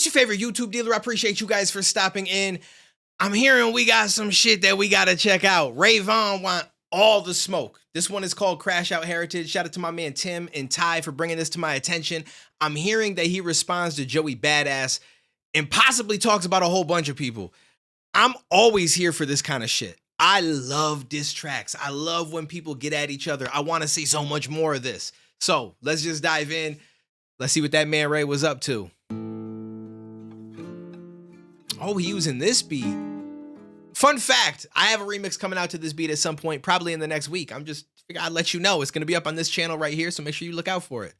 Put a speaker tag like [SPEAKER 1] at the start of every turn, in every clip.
[SPEAKER 1] your favorite YouTube dealer. I appreciate you guys for stopping in. I'm hearing we got some shit that we gotta check out. Vaughn want all the smoke. This one is called Crashout Heritage. Shout out to my man Tim and Ty for bringing this to my attention. I'm hearing that he responds to Joey Badass and possibly talks about a whole bunch of people. I'm always here for this kind of shit. I love diss tracks. I love when people get at each other. I want to see so much more of this. So let's just dive in. Let's see what that man Ray was up to. Oh, he using this beat. Fun fact, I have a remix coming out to this beat at some point, probably in the next week. I'm just figuring I'd let you know. It's going to be up on this channel right here, so make sure you look out for it.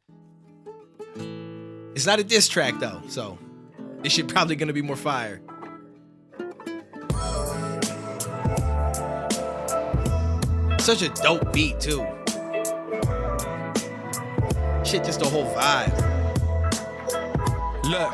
[SPEAKER 1] It's not a diss track, though, so this shit probably going to be more fire. Such a dope beat, too. Shit, just a whole vibe.
[SPEAKER 2] Look,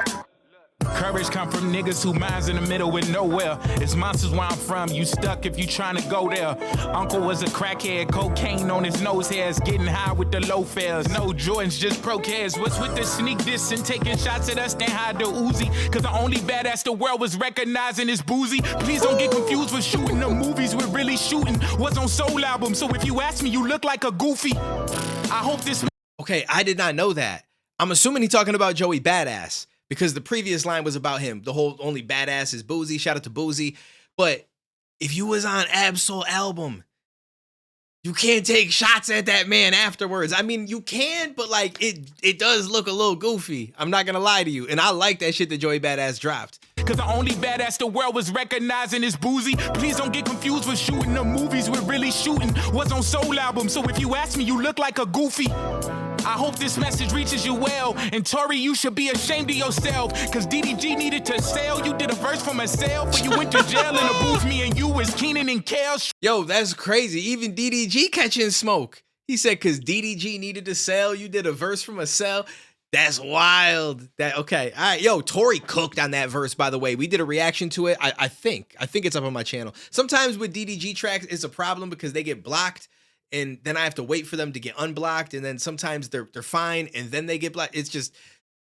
[SPEAKER 2] courage come from niggas who minds in the middle with nowhere. It's monsters where I'm from, you stuck if you trying to go there. Uncle was a crackhead, cocaine on his nose hairs, getting high with the low fares. No Jordans, just pro cares. What's with the sneak diss and taking shots at us, then hide the Uzi? Cause the only badass the world was recognizing is boozy. Please don't get confused with shooting the movies we're really shooting. Was on Soul album, so if you ask me, you look like a goofy. I hope this...
[SPEAKER 1] Okay, I did not know that. I'm assuming he's talking about Joey Badass, because the previous line was about him. The whole only badass is Boozy. Shout out to Boozy. But if you was on Absol album, you can't take shots at that man afterwards. I mean, you can, but like it does look a little goofy. I'm not gonna lie to you. And I like that shit that Joey Badass dropped.
[SPEAKER 2] Cause the only badass the world was recognizing is Boozy. Please don't get confused with shooting the movies we're really shooting. Was on Soul album, so if you ask me, you look like a goofy. I hope this message reaches you well. And Tori, you should be ashamed of yourself. Cause DDG needed to sell. You did a verse for myself. When you went to jail in the booth, me and you was Keenan and Kel.
[SPEAKER 1] Yo, that's crazy. Even DDG catching smoke. He said, cause DDG needed to sell. You did a verse from a cell. That's wild. That okay. All right. Yo, Tori cooked on that verse, by the way. We did a reaction to it. I think it's up on my channel. Sometimes with DDG tracks, it's a problem because they get blocked. And then I have to wait for them to get unblocked. And then sometimes they're fine. And then they get blocked.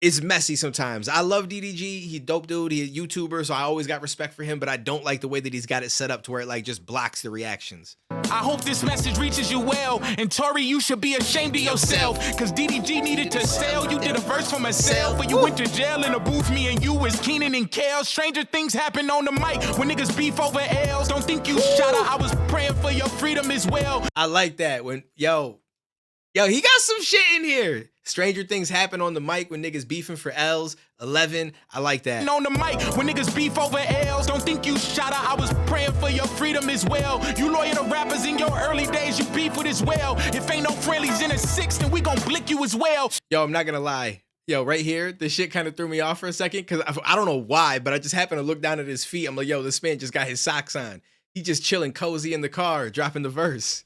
[SPEAKER 1] It's messy sometimes. I love DDG. He's a dope dude. He's a YouTuber. So I always got respect for him. But I don't like the way that he's got it set up to where it like just blocks the reactions.
[SPEAKER 2] I hope this message reaches you well. And Tori, you should be ashamed of yourself. Cause DDG needed to sell. You did a verse for myself. When you went to jail in the booth, me and you was Keenan and Kel. Stranger things happen on the mic when niggas beef over L's. Don't think you shot her. I was praying for your freedom as well.
[SPEAKER 1] I like that. When yo, he got some shit in here. Stranger things happen on the mic when niggas beefing for L's. 11, I like that.
[SPEAKER 2] On the mic when niggas beef over L's. Don't think you shot her. I was praying for your freedom as well. You loyal to rappers in your early days. You beef with as well. If ain't no friendlies in a 6, then we gon' blick you as well.
[SPEAKER 1] Yo, I'm not gonna lie. Yo, right here, this shit kind of threw me off for a second because I don't know why, but I just happened to look down at his feet. I'm like, yo, this man just got his socks on. He just chilling cozy in the car, dropping the verse.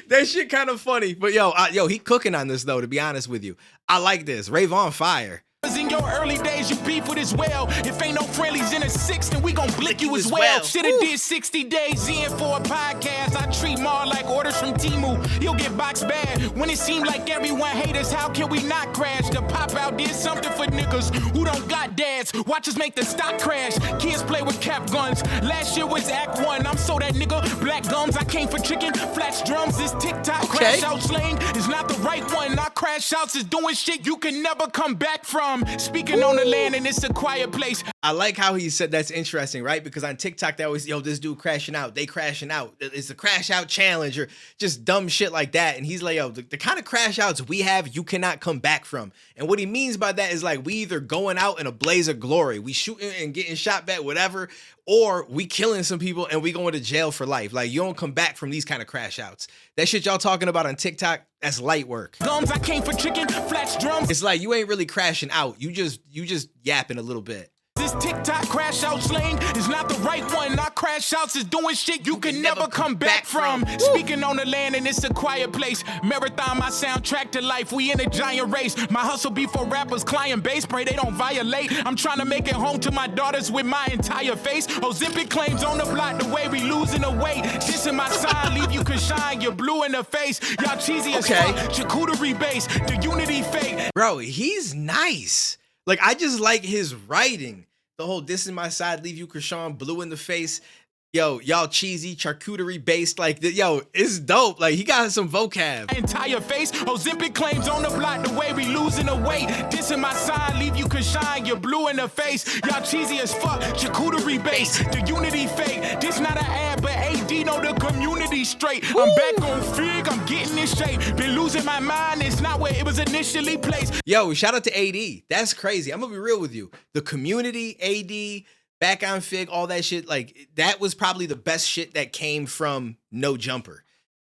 [SPEAKER 1] That shit kind of funny. But yo, he cooking on this though, to be honest with you. I like this. Vaughn fire.
[SPEAKER 2] In your early days, you beef with as well. If ain't no friendlies in a 6, then we gon' blick you as well. Shoulda did 60 days in for a podcast. I treat Mar like orders from Timu. You'll get boxed bad. When it seemed like everyone hate us, how can we not crash? The pop out did something for niggas who don't got dads. Watch us make the stock crash. Kids play with cap guns. Last year was Act 1. I'm so that nigga. Black gums, I came for chicken. Flats drums, this TikTok crash out slang is not the right one. Our crash outs is doing shit you can never come back from. Speaking on the land and it's a quiet place.
[SPEAKER 1] I like how he said that's interesting, right? Because on TikTok, they always, yo, this dude crashing out. They crashing out. It's the crash out challenge or just dumb shit like that. And he's like, yo, the kind of crash outs we have, you cannot come back from. And what he means by that is like, we either going out in a blaze of glory, we shooting and getting shot back, whatever, or we killing some people and we going to jail for life. Like, you don't come back from these kind of crash outs. That shit y'all talking about on TikTok, that's light work.
[SPEAKER 2] Gums, I came for chicken, flats drums.
[SPEAKER 1] It's like, you ain't really crashing out. You just yapping a little bit.
[SPEAKER 2] This TikTok crash out slang is not the right one. Our crash outs is doing shit you can never come back from. Speaking on the land and it's a quiet place. Marathon, my soundtrack to life. We in a giant race. My hustle be for rappers, client base. Pray they don't violate. I'm trying to make it home to my daughters with my entire face. Ozempic claims on the block the way we losing the weight. This in my sign, leave you can shine. You're blue in the face. Y'all cheesy as fuck. Charcuterie base. The unity fake.
[SPEAKER 1] Bro, he's nice. Like, I just like his writing. The whole "this is my side, leave you Krishan blue in the face." Yo, y'all cheesy, charcuterie based, like, yo, it's dope. Like, he got some vocab.
[SPEAKER 2] Entire face, Ozempic claims on the block, the way we losing the weight. This in my sign, leave you can shine, you're blue in the face. Y'all cheesy as fuck, charcuterie based, the unity fake. This not an ad, but AD know the community straight. Woo. I'm back on Fig, I'm getting in shape. Been losing my mind, it's not where it was initially placed.
[SPEAKER 1] Yo, shout out to AD. That's crazy. I'm gonna be real with you. The community, AD, back on Fig, all that shit, like, that was probably the best shit that came from No Jumper.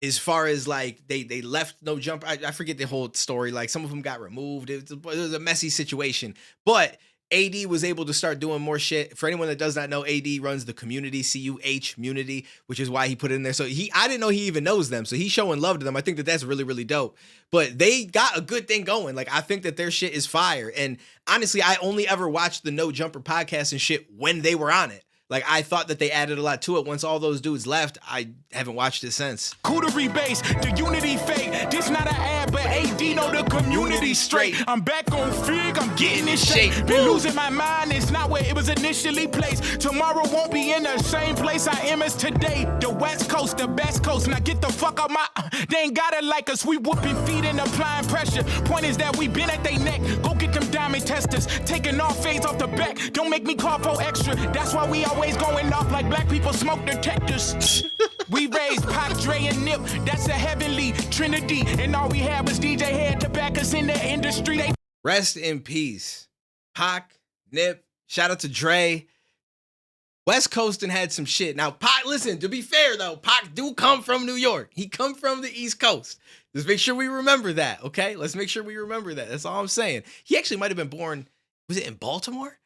[SPEAKER 1] As far as, like, they left No Jumper, I forget the whole story. Like, some of them got removed. It was a messy situation. But AD was able to start doing more shit. For anyone that does not know, AD runs the community, CUH-munity, which is why he put it in there. So I didn't know he even knows them. So he's showing love to them. I think that that's really, really dope. But they got a good thing going. Like, I think that their shit is fire. And honestly, I only ever watched the No Jumper podcast and shit when they were on it. Like, I thought that they added a lot to it. Once all those dudes left, I haven't watched it since.
[SPEAKER 2] Cootery base, the unity fake. This not an ad, but AD know the community straight. I'm back on Fig, I'm getting in shape. Been losing my mind, it's not where it was initially placed. Tomorrow won't be in the same place I am as today. The West Coast, the best coast. Now get the fuck out my... They ain't got it like us. We whooping feet and applying pressure. Point is that we been at they neck. Go get them diamond testers. Taking off fades off the back. Don't make me call for extra. That's why we always going off like black people smoke detectors. We raised Pac, Dre, and Nip. That's a heavenly trinity. And all we had was DJ Head to back us in the industry. They
[SPEAKER 1] Rest in peace. Pac, Nip, shout out to Dre. West Coastin' had some shit. Now, Pac, listen, to be fair though, Pac do come from New York. He come from the East Coast. Let's make sure we remember that, okay? Let's make sure we remember that. That's all I'm saying. He actually might have been born, was it in Baltimore?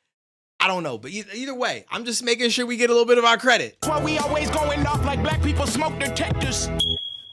[SPEAKER 1] I don't know, but either way, I'm just making sure we get a little bit of our credit.
[SPEAKER 2] That's why we always going off like black people smoke detectors.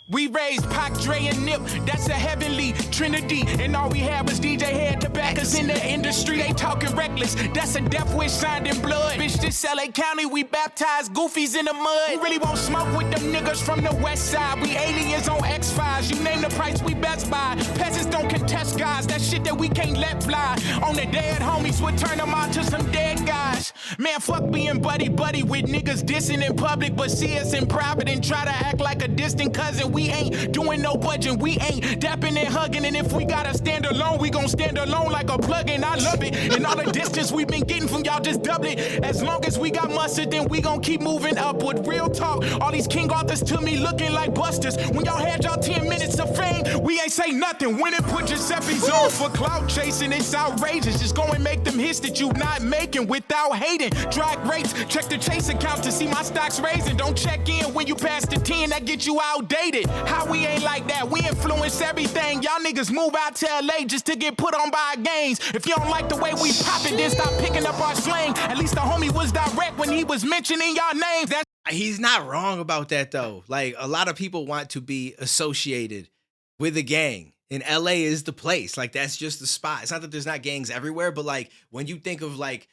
[SPEAKER 2] We raised Pac, Dre, and Nip. That's a heavenly trinity. And all we had was DJ Head to back us in the industry. They talking reckless. That's a death wish signed in blood. Bitch, this LA County, we baptized goofies in the mud. We really won't smoke with them niggas from the west side. We aliens on X-Files. You name the price, we best buy. Peasants don't contest guys. That shit that we can't let fly. On the dead homies, we'll turn them on to some dead guys. Man, fuck being buddy-buddy with niggas dissing in public, but see us in private and try to act like a distant cousin. We ain't doing no budging, we ain't dapping and hugging, and if we gotta stand alone, we gon' stand alone like a plug-in. I love it, and all the distance we've been getting from y'all just double it. As long as we got mustard, then we gon' keep moving upward. Real talk, all these King Arthurs to me looking like busters. When y'all had y'all 10 minutes of fame, we ain't say nothing. When it put Giuseppe's on for clout chasing, it's outrageous. Just go and make them hits that you not making without hating. Drag rates, check the Chase account to see my stocks raising. Don't check in when you pass the 10, that get you outdated. How we ain't like that, we influence everything. Y'all niggas move out to LA just to get put on by gangs. If you don't like the way we pop it, then stop picking up our slang. At least the homie was direct when he was mentioning y'all names.
[SPEAKER 1] He's not wrong about that though. Like, a lot of people want to be associated with a gang. And LA is the place. Like, that's just the spot. It's not that there's not gangs everywhere, but like, when you think of like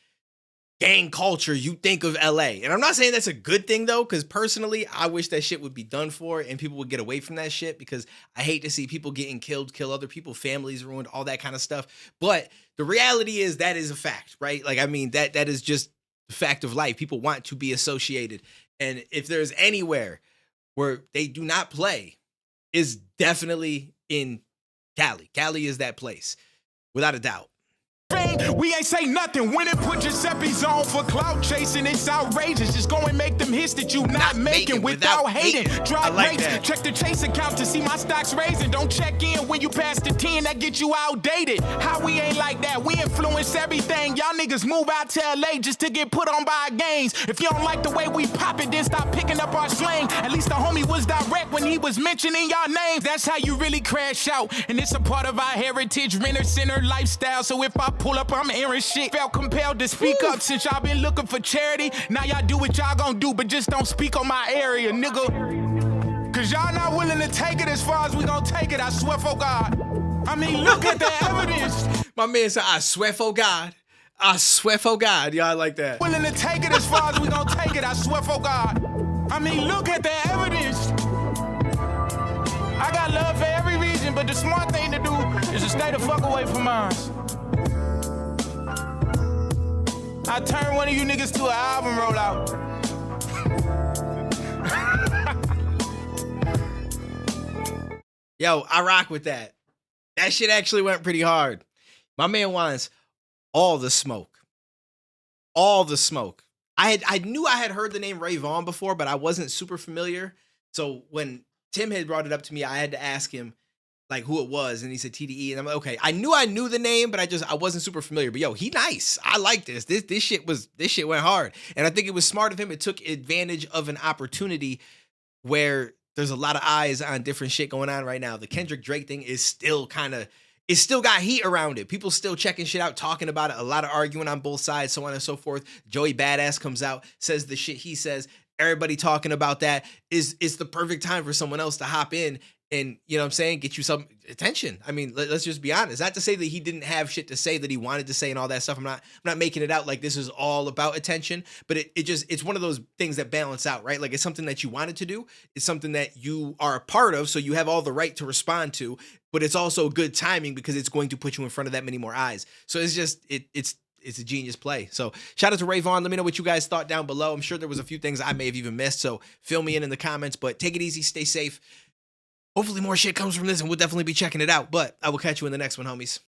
[SPEAKER 1] gang culture, you think of LA. And I'm not saying that's a good thing though, because personally, I wish that shit would be done for and people would get away from that shit, because I hate to see people getting killed, kill other people, families ruined, all that kind of stuff. But the reality is that is a fact, right? Like, I mean, that is just the fact of life. People want to be associated. And if there's anywhere where they do not play, is definitely in Cali. Cali is that place, without a doubt.
[SPEAKER 2] We ain't say nothing when it put Giuseppe's on for clout chasing. It's outrageous. Just go and make them hits that you not making without hating. Drop rates, check the Chase account to see my stocks raising. Don't check in when you pass the 10, that get you outdated. How we ain't like that, we influence everything. Y'all niggas move out to LA just to get put on by gangs. If you don't like the way we pop it, then stop picking up our slang. At least the homie was direct when he was mentioning y'all names. That's how you really crash out. And it's a part of our heritage, renter center lifestyle. So if I pull up, I'm airing shit. Felt compelled to speak up since y'all been looking for charity. Now y'all do what y'all gonna do, but just don't speak on my area, nigga. Cause y'all not willing to take it as far as we gonna take it, I swear for God. I mean, look at the evidence.
[SPEAKER 1] My man said, I swear for God. I swear for God. Y'all like that.
[SPEAKER 2] Willing to take it as far as we gonna take it, I swear for God. I mean, look at the evidence. I got love for every region, but the smart thing to do is to stay the fuck away from mine. I turn one of you niggas to an album rollout.
[SPEAKER 1] Yo, I rock with that. That shit actually went pretty hard. My man wants all the smoke. All the smoke. I knew I had heard the name Ray Vaughn before, but I wasn't super familiar. So when Tim had brought it up to me, I had to ask him like who it was, and he said TDE, and I'm like, okay, I knew the name, but I wasn't super familiar. But yo, he nice. I like this. This shit went hard, and I think it was smart of him. It took advantage of an opportunity where there's a lot of eyes on different shit going on right now. The Kendrick Drake thing is still it's still got heat around it. People still checking shit out, talking about it, a lot of arguing on both sides, so on and so forth. Joey Badass comes out, says the shit he says. Everybody talking about that is the perfect time for someone else to hop in and, you know what I'm saying, get you some attention. I mean, let's just be honest. Not to say that he didn't have shit to say that he wanted to say and all that stuff. I'm not making it out like this is all about attention, but it's one of those things that balance out, right? Like it's something that you wanted to do. It's something that you are a part of, so you have all the right to respond to, but it's also good timing because it's going to put you in front of that many more eyes. So it's just, it's a genius play. So shout out to Ray Vaughn. Let me know what you guys thought down below. I'm sure there was a few things I may have even missed, so fill me in the comments, but take it easy, stay safe. Hopefully more shit comes from this, and we'll definitely be checking it out, but I will catch you in the next one, homies.